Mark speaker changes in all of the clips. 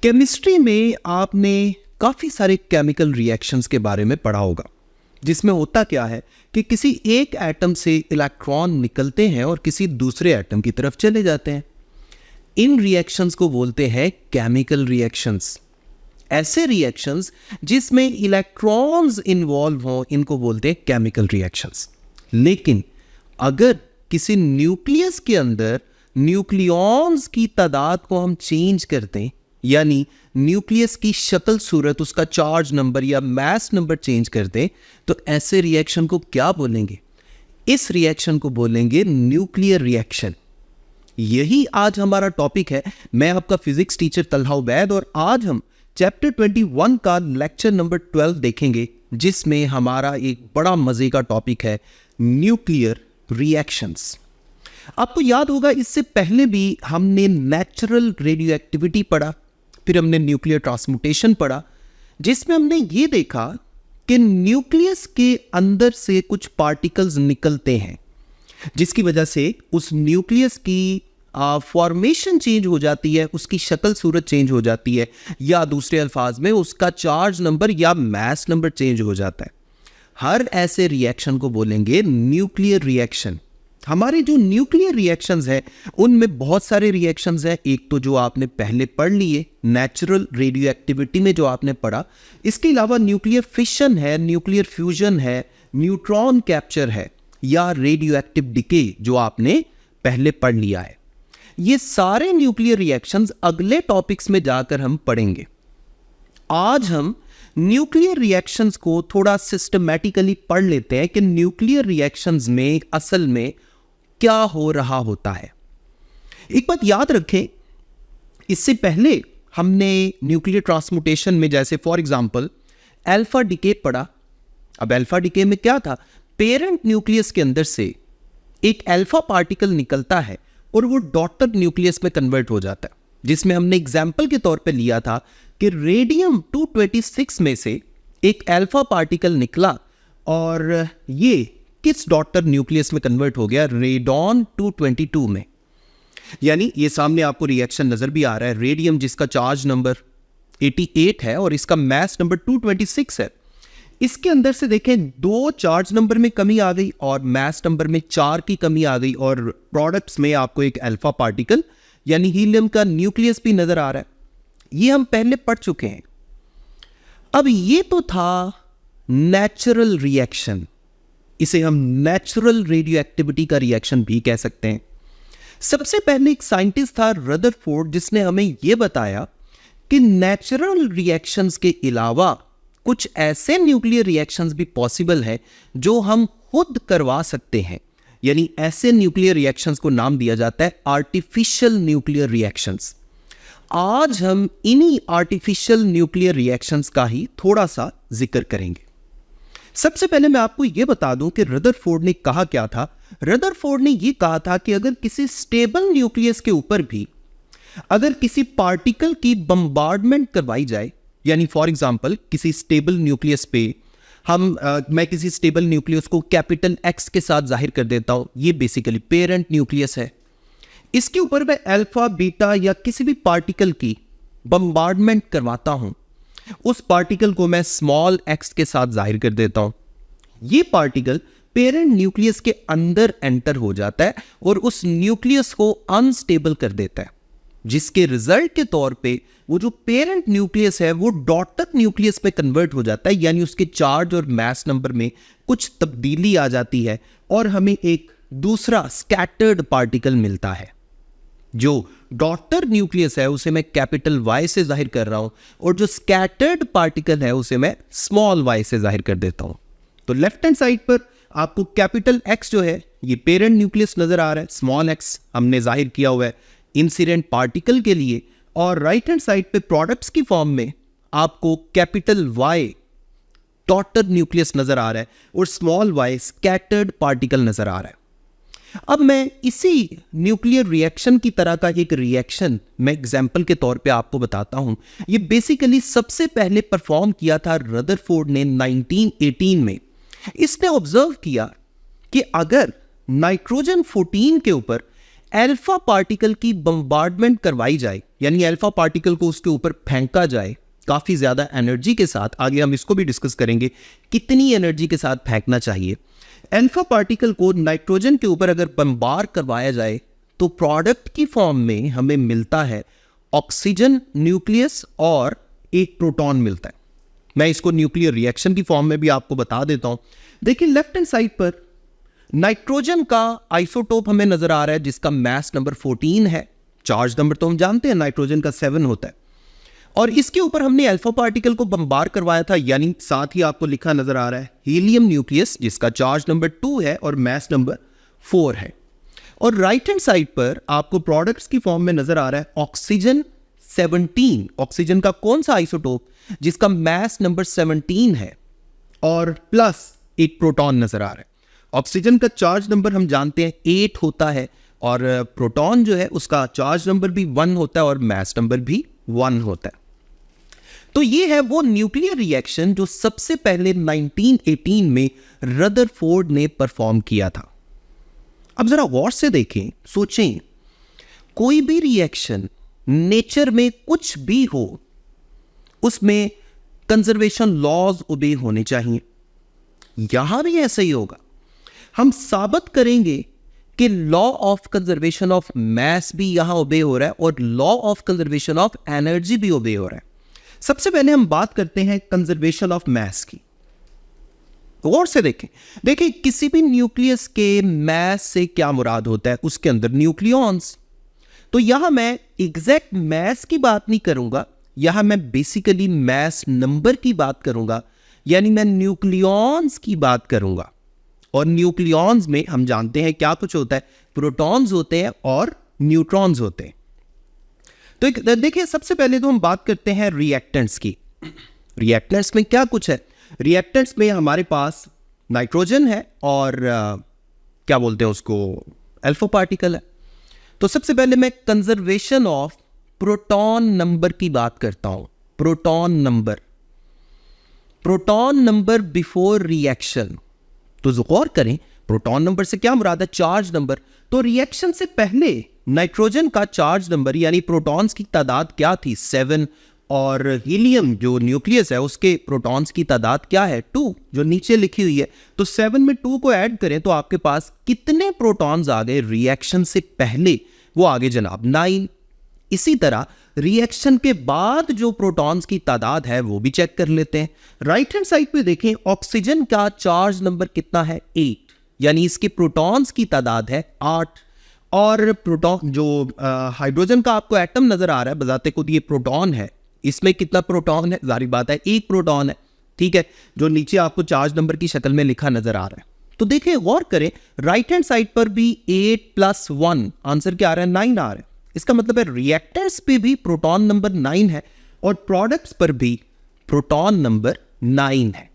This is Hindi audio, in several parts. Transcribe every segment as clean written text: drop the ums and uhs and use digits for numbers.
Speaker 1: केमिस्ट्री में आपने काफ़ी सारे केमिकल रिएक्शंस के बारे में पढ़ा होगा, जिसमें होता क्या है कि किसी एक एटम से इलेक्ट्रॉन निकलते हैं और किसी दूसरे एटम की तरफ चले जाते हैं। इन रिएक्शंस को बोलते हैं केमिकल रिएक्शंस। ऐसे रिएक्शंस जिसमें इलेक्ट्रॉन्स इन्वॉल्व हों, इनको बोलते हैं केमिकल रिएक्शंस। लेकिन अगर किसी न्यूक्लियस के अंदर न्यूक्लियॉन्स की तादाद को हम चेंज कर दें, यानी न्यूक्लियस की शक्ल सूरत, उसका चार्ज नंबर या मास नंबर चेंज कर दें, तो ऐसे रिएक्शन को क्या बोलेंगे? इस रिएक्शन को बोलेंगे न्यूक्लियर रिएक्शन। यही आज हमारा टॉपिक है। मैं आपका फिजिक्स टीचर तलहा उबैद और आज हम चैप्टर 21 का लेक्चर नंबर 12 देखेंगे, जिसमें हमारा एक बड़ा मजे का टॉपिक है न्यूक्लियर रिएक्शंस। आपको याद होगा इससे पहले भी हमने नेचुरल रेडियो एक्टिविटी पढ़ा, फिर हमने न्यूक्लियर ट्रांसम्यूटेशन पढ़ा, जिसमें हमने ये देखा कि न्यूक्लियस के अंदर से कुछ पार्टिकल्स निकलते हैं, जिसकी वजह से उस न्यूक्लियस की फॉर्मेशन चेंज हो जाती है, उसकी शक्ल सूरत चेंज हो जाती है, या दूसरे अल्फाज में उसका चार्ज नंबर या मास नंबर चेंज हो जाता है। हर ऐसे रिएक्शन को बोलेंगे न्यूक्लियर रिएक्शन। हमारे जो न्यूक्लियर रिएक्शंस हैं उनमें बहुत सारे रिएक्शंस हैं। एक तो जो आपने पहले पढ़ लिए नेचुरल रेडियो एक्टिविटी में जो आपने पढ़ा, इसके अलावा न्यूक्लियर फिशन है, न्यूक्लियर फ्यूजन है, न्यूट्रॉन कैप्चर है, या रेडियो एक्टिव डिके जो आपने पहले पढ़ लिया है। ये सारे न्यूक्लियर रिएक्शंस अगले टॉपिक्स में जाकर हम पढ़ेंगे। आज हम न्यूक्लियर रिएक्शंस को थोड़ा सिस्टमैटिकली पढ़ लेते हैं कि न्यूक्लियर रिएक्शंस में असल में क्या हो रहा होता है। एक बात याद रखें, इससे पहले हमने न्यूक्लियर ट्रांसम्यूटेशन में जैसे फॉर एग्जांपल अल्फा डिके पढ़ा। अब अल्फा डिके में क्या था? पेरेंट न्यूक्लियस के अंदर से एक अल्फा पार्टिकल निकलता है और वो डॉटर न्यूक्लियस में कन्वर्ट हो जाता है, जिसमें हमने एग्जाम्पल के तौर पे लिया था कि रेडियम 226 में से एक अल्फा पार्टिकल निकला और ये किस डॉटर न्यूक्लियस में कन्वर्ट हो गया? रेडॉन 222 में। यानी ये सामने आपको रिएक्शन नजर भी आ रहा है। रेडियम जिसका चार्ज नंबर 88 है और इसका मास नंबर 226 है, इसके अंदर से देखें 2 चार्ज नंबर में कमी आ गई और मास नंबर में 4 की कमी आ गई, और प्रोडक्ट्स में आपको एक अल्फा पार्टिकल यानी हीलियम का न्यूक्लियस भी नजर आ रहा है। ये हम पहले पढ़ चुके हैं। अब ये तो था नेचुरल रिएक्शन, इसे हम नेचुरल रेडियो एक्टिविटी का रिएक्शन भी कह सकते हैं। सबसे पहले एक साइंटिस्ट था रदरफोर्ड, जिसने हमें यह बताया कि नेचुरल रिएक्शंस के अलावा कुछ ऐसे न्यूक्लियर रिएक्शंस भी पॉसिबल है जो हम खुद करवा सकते हैं। यानी ऐसे न्यूक्लियर रिएक्शंस को नाम दिया जाता है आर्टिफिशियल न्यूक्लियर रिएक्शंस। आज हम इन्हीं आर्टिफिशियल न्यूक्लियर रिएक्शंस का ही थोड़ा सा जिक्र करेंगे। सबसे पहले मैं आपको यह बता दूं कि रदरफोर्ड ने कहा क्या था। रदरफोर्ड ने यह कहा था कि अगर किसी स्टेबल न्यूक्लियस के ऊपर भी अगर किसी पार्टिकल की बम्बार्डमेंट करवाई जाए, यानी फॉर एग्जांपल किसी स्टेबल न्यूक्लियस पे मैं किसी स्टेबल न्यूक्लियस को कैपिटल एक्स के साथ जाहिर कर देता हूं, ये बेसिकली पेरेंट न्यूक्लियस है। इसके ऊपर मैं अल्फा बीटा या किसी भी पार्टिकल की बम्बार्डमेंट करवाता हूं, उस पार्टिकल को मैं स्मॉल एक्स के साथ जाहिर कर देता हूं। ये पार्टिकल पेरेंट न्यूक्लियस के अंदर एंटर हो जाता है और उस न्यूक्लियस को अनस्टेबल कर देता है, जिसके रिजल्ट के तौर पे वो जो पेरेंट न्यूक्लियस है वो डॉटर न्यूक्लियस में कन्वर्ट हो जाता है, यानी उसके चार्ज और मास नंबर में कुछ तब्दीली आ जाती है और हमें एक दूसरा स्कैटर्ड पार्टिकल मिलता है। जो डॉटर न्यूक्लियस है उसे मैं कैपिटल वाई से जाहिर कर रहा हूं और जो स्कैटर्ड पार्टिकल है उसे मैं स्मॉल वाई से जाहिर कर देता हूं। तो लेफ्ट हैंड साइड पर आपको कैपिटल एक्स जो है ये पेरेंट न्यूक्लियस नजर आ रहा है, स्मॉल एक्स हमने जाहिर किया हुआ है इंसिडेंट पार्टिकल के लिए, और राइट हैंड साइड पे प्रोडक्ट्स की फॉर्म में आपको कैपिटल वाई डॉटर न्यूक्लियस नजर आ रहा है और स्मॉल वाई स्कैटर्ड पार्टिकल नजर आ रहा है। अब मैं इसी न्यूक्लियर रिएक्शन की तरह का एक रिएक्शन मैं एग्जाम्पल के तौर पे आपको बताता हूं। ये बेसिकली सबसे पहले परफॉर्म किया था रदरफोर्ड ने 1918 में। इसने ऑब्जर्व किया कि अगर नाइट्रोजन 14 के ऊपर अल्फा पार्टिकल की बम्बार्डमेंट करवाई जाए, यानी अल्फा पार्टिकल को उसके ऊपर फेंका जाए काफ़ी ज़्यादा एनर्जी के साथ, आगे हम इसको भी डिस्कस करेंगे कितनी एनर्जी के साथ फेंकना चाहिए। अल्फा पार्टिकल को नाइट्रोजन के ऊपर अगर बम्बार करवाया जाए तो प्रोडक्ट की फॉर्म में हमें मिलता है ऑक्सीजन न्यूक्लियस और एक प्रोटॉन मिलता है। मैं इसको न्यूक्लियर रिएक्शन की फॉर्म में भी आपको बता देता हूं। देखिए लेफ्ट हैंड साइड पर नाइट्रोजन का आइसोटोप हमें नजर आ रहा है जिसका मास नंबर 14 है। चार्ज नंबर तो हम जानते हैं नाइट्रोजन का 7 होता है, और इसके ऊपर हमने अल्फा पार्टिकल को बम्बार करवाया था, यानी साथ ही आपको लिखा नजर आ रहा है हीलियम न्यूक्लियस जिसका चार्ज नंबर 2 है और मास नंबर 4 है। और राइट हैंड साइड पर आपको प्रोडक्ट्स की फॉर्म में नजर आ रहा है ऑक्सीजन 17, ऑक्सीजन का कौन सा आइसोटोप जिसका मास नंबर 17 है और प्लस एक प्रोटॉन नजर आ रहा है। ऑक्सीजन का चार्ज नंबर हम जानते हैं 8 होता है और प्रोटॉन जो है उसका चार्ज नंबर भी 1 होता है और मास नंबर भी 1 होता है। तो ये है वो न्यूक्लियर रिएक्शन जो सबसे पहले 1918 में रदरफोर्ड ने परफॉर्म किया था। अब जरा गौर से देखें, सोचें, कोई भी रिएक्शन नेचर में कुछ भी हो उसमें कंजर्वेशन लॉज ओबे होने चाहिए। यहां भी ऐसा ही होगा। हम साबित करेंगे कि लॉ ऑफ कंजर्वेशन ऑफ मास भी यहां ओबे हो रहा है और law of conservation of energy भी ओबे हो रहा है। सबसे पहले हम बात करते हैं कंजर्वेशन ऑफ मास की। गौर से देखें किसी भी न्यूक्लियस के मास से क्या मुराद होता है, उसके अंदर न्यूक्लियॉन्स। तो यहां मैं एग्जैक्ट मास की बात नहीं करूंगा, यहां मैं बेसिकली मास नंबर की बात करूंगा, यानी मैं न्यूक्लियॉन्स की बात करूंगा। और न्यूक्लियॉन्स में हम जानते हैं क्या कुछ होता है, प्रोटॉन्स होते हैं और न्यूट्रॉन्स होते हैं। तो देखिए सबसे पहले तो हम बात करते हैं रिएक्टेंट्स की। रिएक्टेंट्स में क्या कुछ है, रिएक्टेंट्स में हमारे पास नाइट्रोजन है और क्या बोलते हैं उसको, अल्फा पार्टिकल है। तो सबसे पहले मैं कंजर्वेशन ऑफ प्रोटॉन नंबर की बात करता हूं। Proton number before reaction. तो गौर करें प्रोटॉन नंबर से क्या मुराद है, चार्ज नंबर। तो रिएक्शन से पहले नाइट्रोजन का चार्ज नंबर यानी प्रोटॉन्स की तादाद क्या थी, 7, और हीलियम जो न्यूक्लियस है उसके प्रोटॉन्स की तादाद क्या है, 2, जो नीचे लिखी हुई है। तो 7 में 2 को ऐड करें तो आपके पास कितने प्रोटॉन्स आ गए रिएक्शन से पहले, वो आगे जनाब 9। इसी तरह रिएक्शन के बाद जो प्रोटॉन्स की तादाद है वो भी चेक कर लेते हैं। राइट हैंड साइड पे देखें ऑक्सीजन का चार्ज नंबर कितना है, 8, यानी इसके प्रोटॉन्स की तादाद है 8। और प्रोटॉन जो हाइड्रोजन का आपको एटम नजर आ रहा है बजाते खुद ये प्रोटॉन है, इसमें कितना प्रोटॉन है, जारी बात है 1 प्रोटॉन है, ठीक है, जो नीचे आपको चार्ज नंबर की शक्ल में लिखा नजर आ रहा है। तो देखिए गौर करें राइट हैंड साइड पर भी 8 + 1 आंसर क्या आ रहा है, 9 आ रहा है। इसका मतलब है रिएक्टर्स पे भी प्रोटॉन नंबर 9 है और प्रोडक्ट्स पर भी प्रोटॉन नंबर 9 है।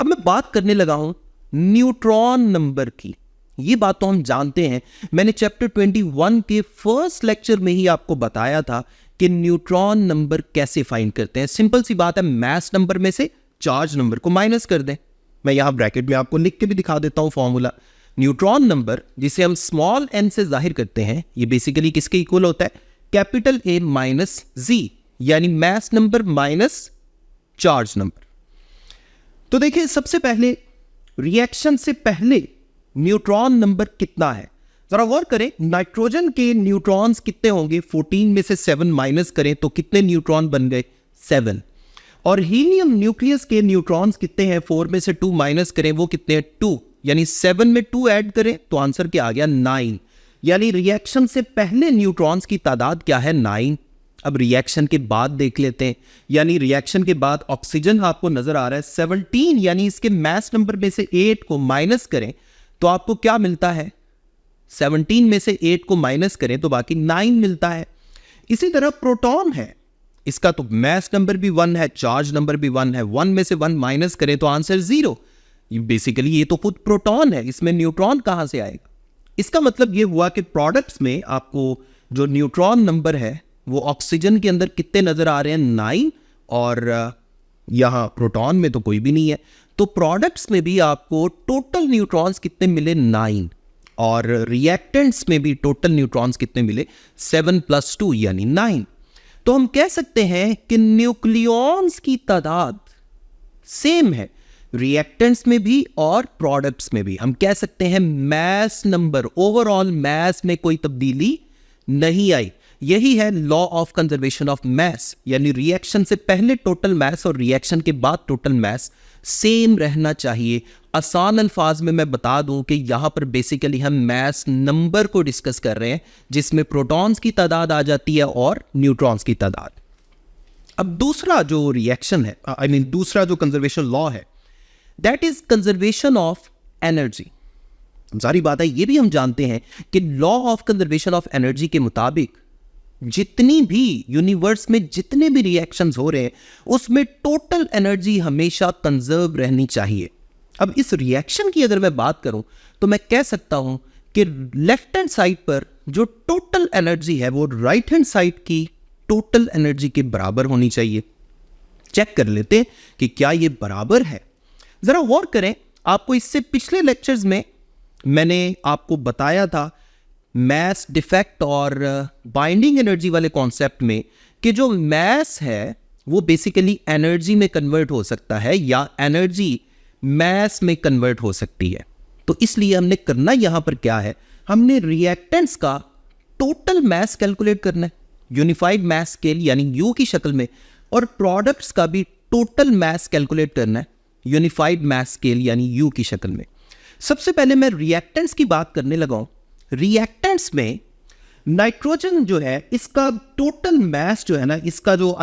Speaker 1: अब मैं बात करने लगा हूं न्यूट्रॉन नंबर की। ये बात तो हम जानते हैं, मैंने चैप्टर 21 के फर्स्ट लेक्चर में ही आपको बताया था कि न्यूट्रॉन नंबर कैसे फाइंड करते हैं। सिंपल सी बात है, मास नंबर में से चार्ज नंबर को माइनस कर दें। मैं यहां ब्रैकेट में आपको लिख के भी दिखा देता हूं फॉर्मूला। न्यूट्रॉन नंबर जिसे हम स्मॉल n से जाहिर करते हैं, ये बेसिकली किसके इक्वल होता है, कैपिटल A माइनस Z, यानी mass number minus charge number. तो देखिए सबसे पहले रिएक्शन से पहले न्यूट्रॉन नंबर कितना है, जरा गौर करें। नाइट्रोजन के न्यूट्रॉन्स कितने होंगे, 14 में से 7 माइनस करें तो कितने न्यूट्रॉन बन गए, 7। और हीलियम न्यूक्लियस के न्यूट्रॉन्स कितने हैं, 4 में से 2 माइनस करें वो कितने हैं, 2, यानी 7 में 2 ऐड करें तो आंसर क्या आ गया, 9। यानी रिएक्शन से पहले न्यूट्रॉन्स की तादाद क्या है, 9। अब रिएक्शन के बाद देख लेते हैं, यानी रिएक्शन के बाद ऑक्सीजन आपको नजर आ रहा है 17, यानी इसके मास नंबर में से 8 को माइनस करें तो आपको क्या मिलता है, 17 में से 8 को माइनस करें तो बाकी 9 मिलता है। इसी तरह प्रोटॉन है, इसका तो मास नंबर भी 1 है, चार्ज नंबर भी 1 है, 1 में से 1 माइनस करें तो आंसर 0। बेसिकली ये तो खुद प्रोटॉन है, इसमें न्यूट्रॉन कहां से आएगा। इसका मतलब ये हुआ कि प्रोडक्ट्स में आपको जो न्यूट्रॉन नंबर है वो ऑक्सीजन के अंदर कितने नजर आ रहे हैं, 9, और यहां प्रोटॉन में तो कोई भी नहीं है। तो प्रोडक्ट्स में भी आपको टोटल न्यूट्रॉन्स कितने मिले, 9। और रिएक्टेंट्स में भी टोटल न्यूट्रॉन्स कितने मिले, 7 + 2 यानी 9। तो हम कह सकते हैं कि न्यूक्लियॉन्स की तादाद सेम है रिएक्टेंट्स में भी और प्रोडक्ट्स में भी। हम कह सकते हैं मैस नंबर, ओवरऑल मैस में कोई तब्दीली नहीं आई। यही है law of conservation of mass, यानी रिएक्शन से पहले टोटल मैस और रिएक्शन के बाद टोटल मैस सेम रहना चाहिए। आसान अल्फाज में मैं बता दूं कि यहां पर बेसिकली हम मैस नंबर को डिस्कस कर रहे हैं, जिसमें प्रोटॉन्स की तादाद आ जाती है और न्यूट्रॉन्स की तादाद। अब दूसरा जो रिएक्शन है, दूसरा जो कंजर्वेशन लॉ है, that is conservation of energy. जारी बात है, ये भी हम जानते हैं कि law of conservation of energy के मुताबिक जितनी भी यूनिवर्स में जितने भी रिएक्शंस हो रहे हैं उसमें टोटल एनर्जी हमेशा कंजर्व रहनी चाहिए। अब इस रिएक्शन की अगर मैं बात करूं तो मैं कह सकता हूं कि लेफ्ट हैंड साइड पर जो टोटल एनर्जी है वो राइट हैंड साइड की टोटल एनर्जी के बराबर होनी चाहिए। चेक कर लेते हैं कि क्या ये बराबर है। जरा गौर करें, आपको इससे पिछले लेक्चर्स में मैंने आपको बताया था मैस डिफेक्ट और बाइंडिंग एनर्जी वाले कॉन्सेप्ट में कि जो मैस है वो बेसिकली एनर्जी में कन्वर्ट हो सकता है या एनर्जी मैस में कन्वर्ट हो सकती है। तो इसलिए हमने करना यहां पर क्या है, हमने रिएक्टेंट्स का टोटल मैस कैलकुलेट करना है यूनिफाइड मैस स्केल यानी यू की शक्ल में, और प्रोडक्ट्स का भी टोटल मैस कैलकुलेट करना है यूनिफाइड मैस स्केल यानी यू की शक्ल में। सबसे पहले मैं रिएक्टेंट्स की बात करने लगा हूं। रिएक्टेंट्स में नाइट्रोजन जो है इसका टोटल मैस जो है ना, इसका जो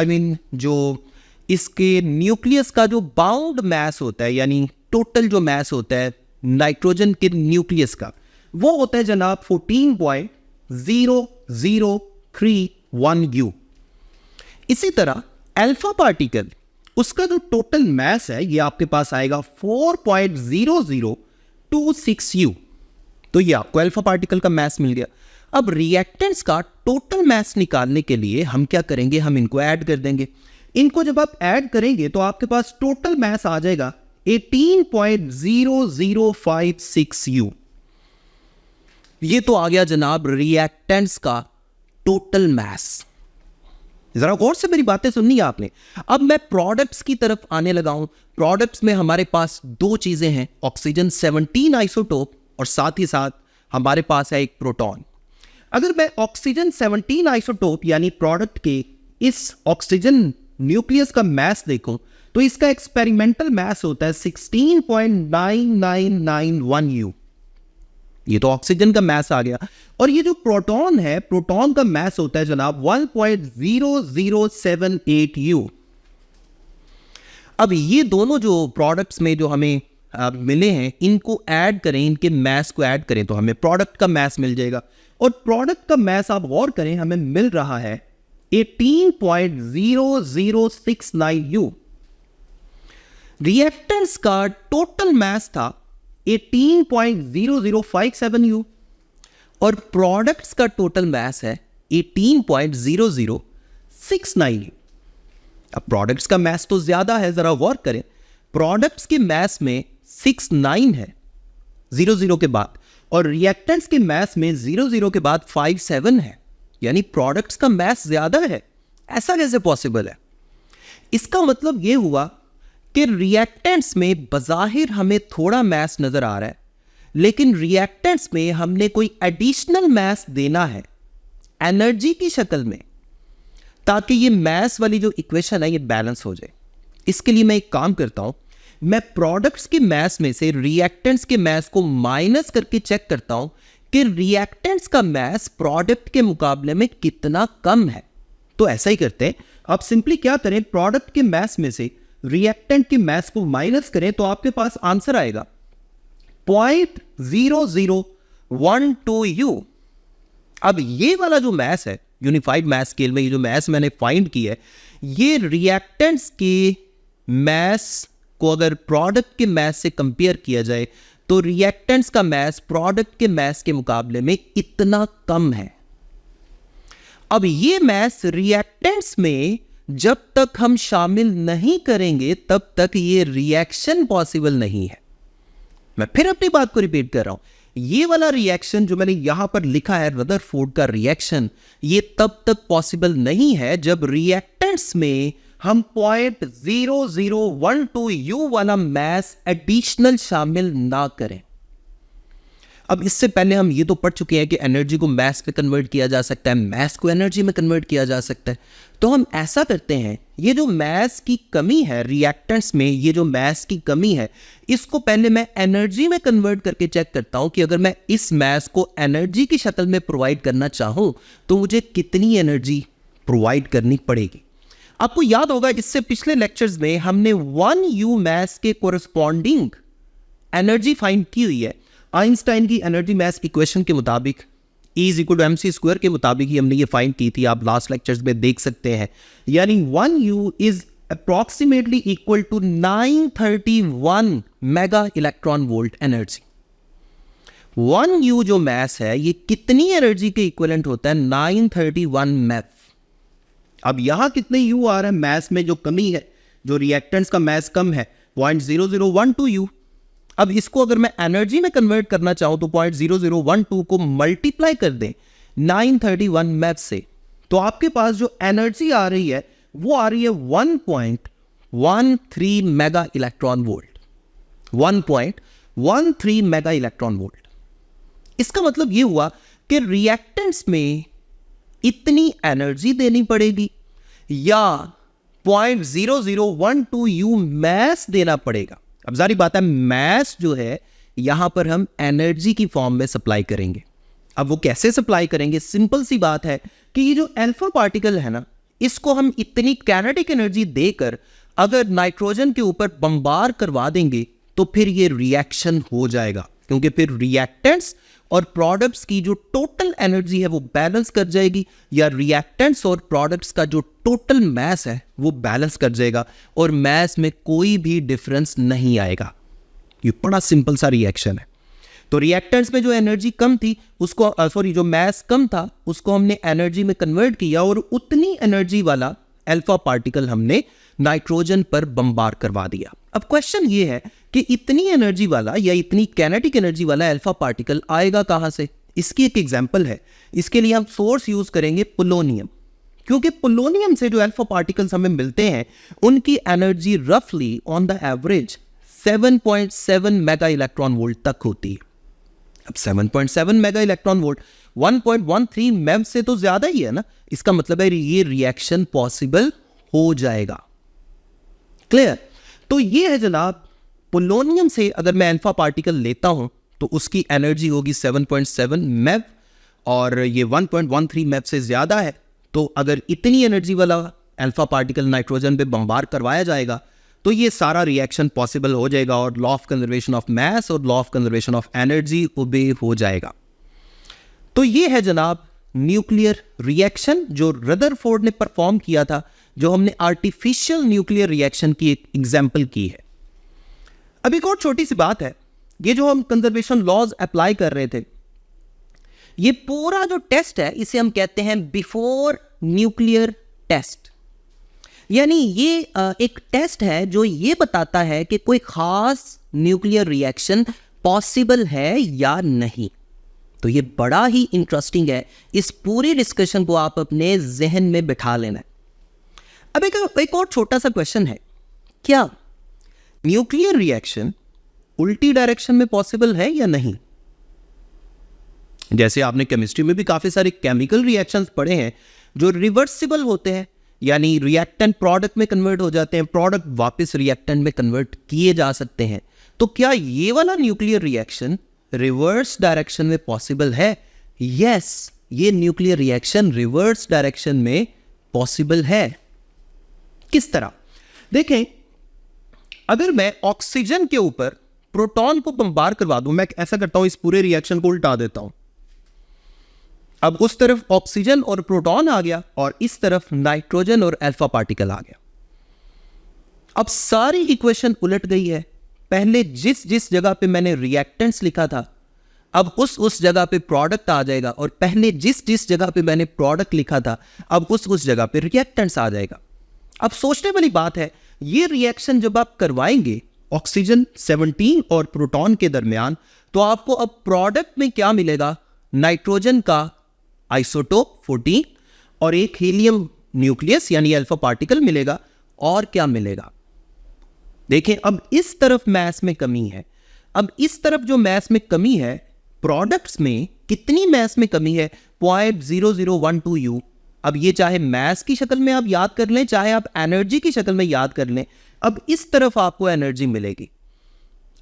Speaker 1: जो इसके न्यूक्लियस का जो बाउंड मैस होता है यानी टोटल जो मैस होता है नाइट्रोजन के न्यूक्लियस का, वो होता है जनाब 14.0031 U। इसी तरह अल्फा पार्टिकल, उसका जो टोटल मैस है ये आपके पास आएगा 4.0026 U। तो ये आपको अल्फा पार्टिकल का मैस मिल गया। अब रिएक्टेंट्स का टोटल मैस निकालने के लिए हम क्या करेंगे, हम इनको ऐड कर देंगे। इनको जब आप ऐड करेंगे तो आपके पास टोटल मैस आ जाएगा 18.0056 U। ये तो आ गया जनाब रिएक्टेंट्स का टोटल मैस। जरा गौर से मेरी बातें सुननी है आपने। अब मैं प्रोडक्ट्स की तरफ आने लगा हूं। प्रोडक्ट्स में हमारे पास दो चीजें हैं, ऑक्सीजन 17 आइसोटोप और साथ ही साथ हमारे पास है एक प्रोटॉन। अगर मैं ऑक्सीजन 17 आइसोटोप यानी प्रोडक्ट के इस ऑक्सीजन न्यूक्लियस का मैस देखूं तो इसका एक्सपेरिमेंटल मैस होता है 16.9991 U। ये तो ऑक्सीजन का मैस आ गया। और ये जो प्रोटॉन है, प्रोटॉन का मैस होता है जनाब 1.0078 U। अब ये दोनों जो प्रोडक्ट्स में जो हमें मिले हैं, इनको ऐड करें, इनके मैस को ऐड करें तो हमें प्रोडक्ट का मैस मिल जाएगा। और प्रोडक्ट का मैस आप गौर करें, हमें मिल रहा है 18.0069 U। रिएक्टेंट्स का टोटल मैस था 18.0057 U और प्रोडक्ट्स का टोटल मैस है 18.0069 U। अब प्रोडक्ट्स का मैस तो ज्यादा है, जरा गौर करें। प्रोडक्ट्स के मैस में 69 है 00 के बाद, और रिएक्टेंट्स के मैस में 00 के बाद 57 है, यानी प्रोडक्ट्स का मैस ज्यादा है। ऐसा कैसे पॉसिबल है? इसका मतलब यह हुआ कि रिएक्टेंट्स में बज़ाहिर हमें थोड़ा मैस नजर आ रहा है, लेकिन रिएक्टेंट्स में हमने कोई एडिशनल मैस देना है एनर्जी की शक्ल में, ताकि ये मैस वाली जो इक्वेशन है ये बैलेंस हो जाए। इसके लिए मैं एक काम करता हूं, मैं प्रोडक्ट्स के मैस में से रिएक्टेंट्स के मैस को माइनस करके चेक करता हूं कि रिएक्टेंट्स का मैस प्रोडक्ट के मुकाबले में कितना कम है। तो ऐसा ही करते हैं, आप सिंपली क्या करें, प्रोडक्ट के मैस में से रिएक्टेंट के मैस को माइनस करें तो आपके पास आंसर आएगा 0.0012 U। अब ये वाला जो मैस है यूनिफाइड मैस स्केल में, ये जो मैस मैंने फाइंड की है, ये रिएक्टेंट्स के मैस को अगर प्रोडक्ट के मैस से कंपेयर किया जाए तो रिएक्टेंट्स का मैस प्रोडक्ट के मैस के मुकाबले में इतना कम है। अब ये मैस रिएक्टेंट्स में जब तक हम शामिल नहीं करेंगे तब तक ये रिएक्शन पॉसिबल नहीं है। मैं फिर अपनी बात को रिपीट कर रहा हूं, ये वाला रिएक्शन जो मैंने यहां पर लिखा है रदरफोर्ड का रिएक्शन, ये तब तक पॉसिबल नहीं है जब रिएक्टेंट्स में हम 0.0012 U वाला मास एडिशनल शामिल ना करें। अब इससे पहले हम ये तो पढ़ चुके हैं कि एनर्जी को मास में कन्वर्ट किया जा सकता है, मास को एनर्जी में कन्वर्ट किया जा सकता है। तो हम ऐसा करते हैं, ये जो मास की कमी है रिएक्टेंट्स में, ये जो मास की कमी है, इसको पहले मैं एनर्जी में कन्वर्ट करके चेक करता हूं कि अगर मैं इस मास को एनर्जी की शक्ल में प्रोवाइड करना चाहूं तो मुझे कितनी एनर्जी प्रोवाइड करनी पड़ेगी। आपको याद होगा इससे पिछले लेक्चर्स में हमने 1 U मास के कोरस्पॉन्डिंग एनर्जी फाइंड की हुई है। आइंस्टाइन की एनर्जी मास इक्वेशन के मुताबिक E = mc² के मुताबिक ही हमने ये फाइंड की थी, आप लास्ट लेक्चर्स में देख सकते हैं। यानी 1 U is approximately equal to 931 mega electron volt energy. 1 U जो मास है ये कितनी एनर्जी के इक्विवेलेंट होता है? 931 मेफ। अब यहां कितने U आ रहा है मास में जो कमी है, जो रिएक्टेंट्स का मास कम है 0.0012 U। अब इसको अगर मैं एनर्जी में कन्वर्ट करना चाहूं तो 0.0012 को मल्टीप्लाई कर दें 931 मेफ से, तो आपके पास जो एनर्जी आ रही है वो आ रही है 1.13 mega electron volt. 1.13 mega electron volt. इसका मतलब ये हुआ कि रिएक्टेंट्स में इतनी एनर्जी देनी पड़ेगी या 0.0012 U मास देना पड़ेगा। अब जारी बात है, मास जो है यहां पर हम एनर्जी की फॉर्म में सप्लाई करेंगे। अब वो कैसे सप्लाई करेंगे? सिंपल सी बात है कि ये जो अल्फा पार्टिकल है ना, इसको हम इतनी काइनेटिक एनर्जी देकर अगर नाइट्रोजन के ऊपर बम्बार करवा देंगे तो फिर ये रिएक्शन हो जाएगा, क्योंकि फिर रिएक्टेंट्स और प्रोडक्ट्स की जो टोटल एनर्जी है वो बैलेंस कर जाएगी, या रिएक्टेंट्स और प्रोडक्ट्स का जो टोटल मास है वो बैलेंस कर जाएगा और मास में कोई भी डिफरेंस नहीं आएगा। ये बड़ा सिंपल सा रिएक्शन है। तो रिएक्टेंट्स में जो एनर्जी कम थी उसको जो मास कम था उसको हमने एनर्जी में कन्वर्ट किया और उतनी एनर्जी वाला अल्फा पार्टिकल हमने नाइट्रोजन पर बम्बार करवा दिया। अब क्वेश्चन ये है कि इतनी एनर्जी वाला या इतनी काइनेटिक एनर्जी वाला अल्फा पार्टिकल आएगा कहां से? इसकी एक एग्जांपल है। इसके लिए हम सोर्स यूज करेंगे पोलोनियम, क्योंकि पोलोनियम से जो अल्फा पार्टिकल्स हमें मिलते हैं उनकी एनर्जी रफली on the average 7.7 mega electron volt तक होती है। अब 7.7 मेगा इलेक्ट्रॉन वोल्ट 1.13 मेव से तो ज्यादा ही है ना। इसका मतलब है ये रिएक्शन पॉसिबल हो जाएगा। क्लियर? तो ये है जनाब, पोलोनियम से अगर मैं अल्फा पार्टिकल लेता हूं तो उसकी एनर्जी होगी 7.7 मेव और ये 1.13 मेव से ज्यादा है। तो अगर इतनी एनर्जी वाला अल्फा पार्टिकल नाइट्रोजन पे बम्बार करवाया जाएगा तो ये सारा रिएक्शन पॉसिबल हो जाएगा और law of conservation of mass और law of conservation of energy obey हो जाएगा। तो ये है जनाब न्यूक्लियर रिएक्शन जो रदरफोर्ड ने परफॉर्म किया था, जो हमने आर्टिफिशियल न्यूक्लियर रिएक्शन की एक एग्जांपल की है। अब एक और छोटी सी बात है, ये जो हम कंजर्वेशन लॉज अप्लाई कर रहे थे, ये पूरा जो टेस्ट है इसे हम कहते हैं बिफोर न्यूक्लियर टेस्ट। यानी ये एक टेस्ट है जो ये बताता है कि कोई खास न्यूक्लियर रिएक्शन पॉसिबल है या नहीं। तो ये बड़ा ही इंटरेस्टिंग है। इस पूरी डिस्कशन को आप अपने जहन में बिठा लेना है। अब एक और छोटा सा क्वेश्चन है, क्या न्यूक्लियर रिएक्शन उल्टी डायरेक्शन में पॉसिबल है या नहीं? जैसे आपने केमिस्ट्री में भी काफी सारे केमिकल रिएक्शंस पढ़े हैं जो रिवर्सिबल होते हैं, यानी रिएक्टेंट प्रोडक्ट में कन्वर्ट हो जाते हैं, प्रोडक्ट वापस रिएक्टेंट में कन्वर्ट किए जा सकते हैं। तो क्या ये वाला न्यूक्लियर रिएक्शन रिवर्स डायरेक्शन में पॉसिबल है? यस, ये न्यूक्लियर रिएक्शन रिवर्स डायरेक्शन में पॉसिबल है। किस तरह? देखें, अगर मैं ऑक्सीजन के ऊपर प्रोटॉन को बम्बार करवा दूं, मैं ऐसा करता हूं, इस पूरे रिएक्शन को उल्टा देता हूं। अब उस तरफ ऑक्सीजन और प्रोटॉन आ गया और इस तरफ नाइट्रोजन और अल्फा पार्टिकल आ गया। अब सारी इक्वेशन उलट गई है। पहले जिस जगह पे मैंने रिएक्टेंट्स लिखा था, अब उस जगह पे प्रोडक्ट आ जाएगा, और पहले जिस जगह पे मैंने प्रोडक्ट लिखा था अब उस जगह पे रिएक्टेंट्स आ जाएगा। अब सोचने वाली बात है, ये रिएक्शन जब आप करवाएंगे ऑक्सीजन 17 और प्रोटॉन के दरमियान, तो आपको अब प्रोडक्ट में क्या मिलेगा, नाइट्रोजन का आइसोटोप 14 और एक हीलियम न्यूक्लियस यानी अल्फा पार्टिकल मिलेगा। और क्या मिलेगा, देखें अब इस तरफ मैस में कमी है। अब इस तरफ जो मैस में कमी है, प्रोडक्ट्स में कितनी मैस में कमी है, 0.0012 U। अब ये चाहे मैस की शक्ल में आप याद कर लें, चाहे आप एनर्जी की शक्ल में याद कर लें। अब इस तरफ आपको एनर्जी मिलेगी।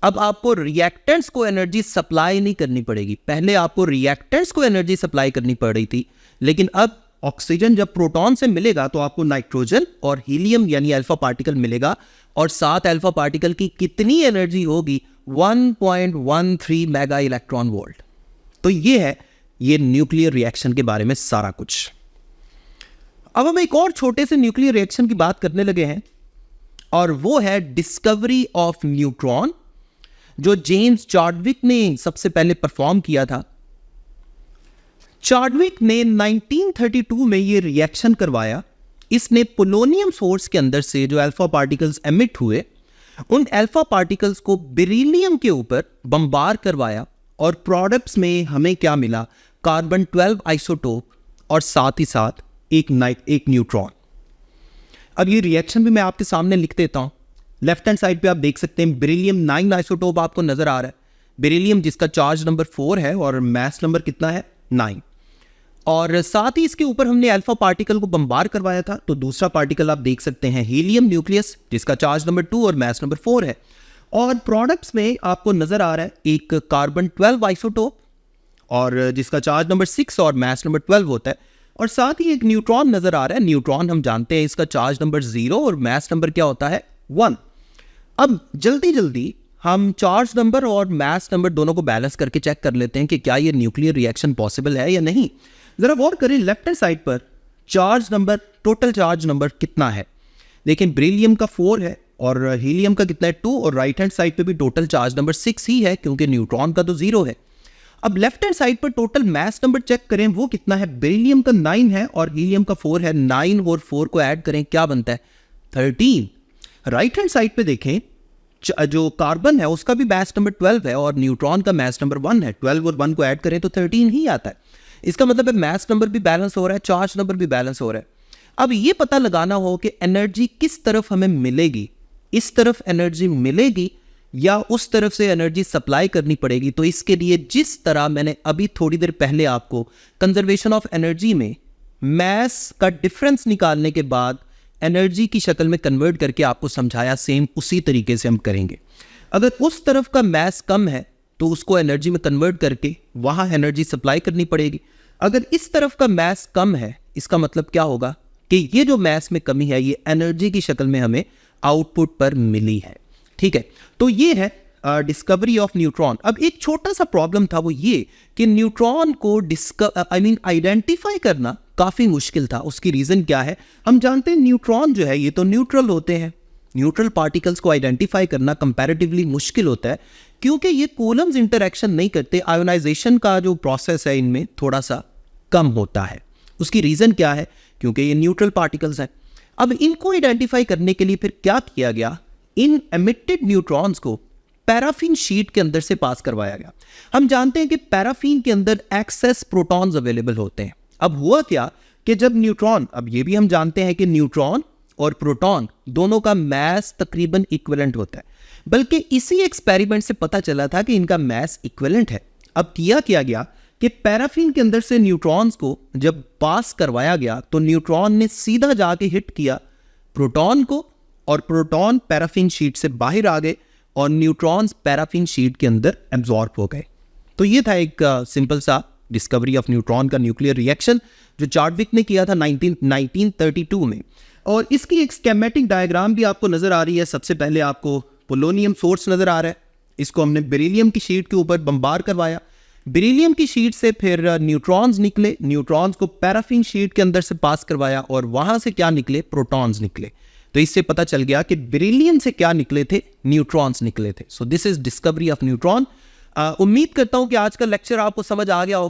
Speaker 1: अब आपको रिएक्टेंट्स को एनर्जी सप्लाई नहीं करनी पड़ेगी। पहले आपको रिएक्टेंट्स को एनर्जी सप्लाई करनी पड़ रही थी, लेकिन अब ऑक्सीजन जब प्रोटॉन से मिलेगा तो आपको नाइट्रोजन और हीलियम यानी अल्फा पार्टिकल मिलेगा। और साथ अल्फा पार्टिकल की कितनी एनर्जी होगी, 1.13 मेगा इलेक्ट्रॉन वोल्ट। तो ये है ये न्यूक्लियर रिएक्शन के बारे में सारा कुछ। अब हम एक और छोटे से न्यूक्लियर रिएक्शन की बात करने लगे हैं, और वो है डिस्कवरी ऑफ न्यूट्रॉन, जो जेम्स चार्डविक ने सबसे पहले परफॉर्म किया था। चार्डविक ने 1932 में ये रिएक्शन करवाया। इसने पोलोनियम सोर्स के अंदर से जो अल्फा पार्टिकल्स एमिट हुए, उन अल्फा पार्टिकल्स को बेरिलियम के ऊपर बम्बार करवाया, और प्रोडक्ट्स में हमें क्या मिला, कार्बन 12 आइसोटोप और साथ ही साथ एक न्यूट्रॉन। अब ये रिएक्शन भी मैं आपके सामने लिख देता हूं। लेफ्ट हैंड साइड पे आप देख सकते हैं बेरिलियम 9 आइसोटोप आपको नजर आ रहा है। बेरिलियम जिसका चार्ज नंबर 4 है और मास नंबर कितना है, 9। और साथ ही इसके ऊपर हमने अल्फा पार्टिकल को बम्बार करवाया था। तो दूसरा पार्टिकल आप देख सकते हैं हीलियम न्यूक्लियस, जिसका चार्ज नंबर 2 और मास नंबर 4 है। और प्रोडक्ट्स में आपको नजर आ रहा है एक कार्बन 12 आइसोटोप, और जिसका चार्ज नंबर 6 और मास नंबर 12 होता है। और साथ ही एक न्यूट्रॉन नजर आ रहा है। न्यूट्रॉन हम जानते हैं इसका चार्ज नंबर 0 और मास नंबर क्या होता है, 1। अब जल्दी जल्दी हम चार्ज नंबर और मास नंबर दोनों को बैलेंस करके चेक कर लेते हैं कि क्या ये न्यूक्लियर रिएक्शन पॉसिबल है या नहीं। जरा गौर करें, लेफ्ट हैंड साइड पर charge number, total charge number कितना है। लेकिन बेरिलियम का 4 है और हीलियम का कितना है, 2। और राइट हैंड साइड पे भी टोटल चार्ज नंबर 6 ही है, क्योंकि न्यूट्रॉन का तो 0 है। अब लेफ्ट हैंड साइड पर टोटल मास नंबर चेक करें, वो कितना है, बेरिलियम का 9 है और हीलियम का 4 है। 9 और 4 को ऐड करें, क्या बनता है, 13। राइट हैंड साइड पे देखें, जो कार्बन है उसका भी मास नंबर 12 है और न्यूट्रॉन का मास नंबर 1 है। 12 और 1 को ऐड करें तो 13 ही आता है। इसका मतलब है मास नंबर भी बैलेंस हो रहा है, चार्ज नंबर भी बैलेंस हो रहा है। अब ये पता लगाना हो कि एनर्जी किस तरफ हमें मिलेगी, इस तरफ एनर्जी मिलेगी या उस तरफ से एनर्जी सप्लाई करनी पड़ेगी। तो इसके लिए जिस तरह मैंने अभी थोड़ी देर पहले आपको कंजर्वेशन ऑफ एनर्जी में मास का डिफरेंस निकालने के बाद एनर्जी की शक्ल में कन्वर्ट करके आपको समझाया, सेम उसी तरीके से हम करेंगे। अगर उस तरफ का मास कम है तो उसको एनर्जी में कन्वर्ट करके वहां एनर्जी सप्लाई करनी पड़ेगी। अगर इस तरफ का मास कम है, इसका मतलब क्या होगा कि ये जो मास में कमी है ये एनर्जी की शक्ल में हमें आउटपुट पर मिली है। ठीक है, तो ये है डिस्कवरी ऑफ न्यूट्रॉन। अब एक छोटा सा प्रॉब्लम था, वो ये कि न्यूट्रॉन को आइडेंटिफाई करना काफी मुश्किल था। उसकी रीजन क्या है, हम जानते हैं न्यूट्रॉन जो है ये तो न्यूट्रल होते हैं। न्यूट्रल पार्टिकल्स को आइडेंटिफाई करना कंपैरेटिवली मुश्किल होता है, क्योंकि ये कूलम्स इंटरैक्शन नहीं करते। आयोनाइजेशन का जो प्रोसेस है इनमें थोड़ा सा कम होता है। उसकी रीजन क्या है, क्योंकि ये न्यूट्रल पार्टिकल्स हैं। अब इनको आइडेंटिफाई करने के लिए फिर क्या किया गया, इन एमिटेड न्यूट्रॉन्स को पैराफिन शीट के अंदर से पास करवाया गया। हम जानते हैं कि पैराफिन के अंदर एक्सेस प्रोटॉन्स अवेलेबल होते हैं। अब हुआ क्या कि जब न्यूट्रॉन, अब ये भी हम जानते हैं कि न्यूट्रॉन और प्रोटॉन दोनों का मास तकरीबन इक्विवेलेंट होता है, बल्कि इसी एक्सपेरिमेंट से पता चला था कि इनका मास इक्विवेलेंट है। अब किया गया कि पैराफिन के अंदर से न्यूट्रॉन्स को जब पास करवाया गया तो न्यूट्रॉन ने सीधा जाके हिट किया प्रोटॉन को, और प्रोटॉन पैराफिन शीट से बाहर आ गए और न्यूट्रॉन्स पैराफिन शीट के अंदर एब्जॉर्ब हो गए। तो ये था एक सिंपल सा डिस्कवरी ऑफ न्यूट्रॉन का न्यूक्लियर रिएक्शन जो चार्डविक ने किया था 1932 में। और इसकी एक स्कीमेटिक डायग्राम भी आपको नजर आ रही है। सबसे पहले आपको पोलोनियम सोर्स नजर आ रहा है, इसको हमने बेरिलियम की शीट के ऊपर बम्बार करवाया। बेरिलियम की शीट से फिर न्यूट्रॉन्स निकले, न्यूट्रॉन्स को पैराफिन शीट के अंदर से पास करवाया और वहां से क्या निकले, प्रोटॉन्स निकले। तो इससे पता चल गया कि बेरिलियम से क्या निकले थे, न्यूट्रॉन्स निकले थे। So this is discovery of neutron. उम्मीद करता हूं कि आज का लेक्चर आपको समझ आ गया हो।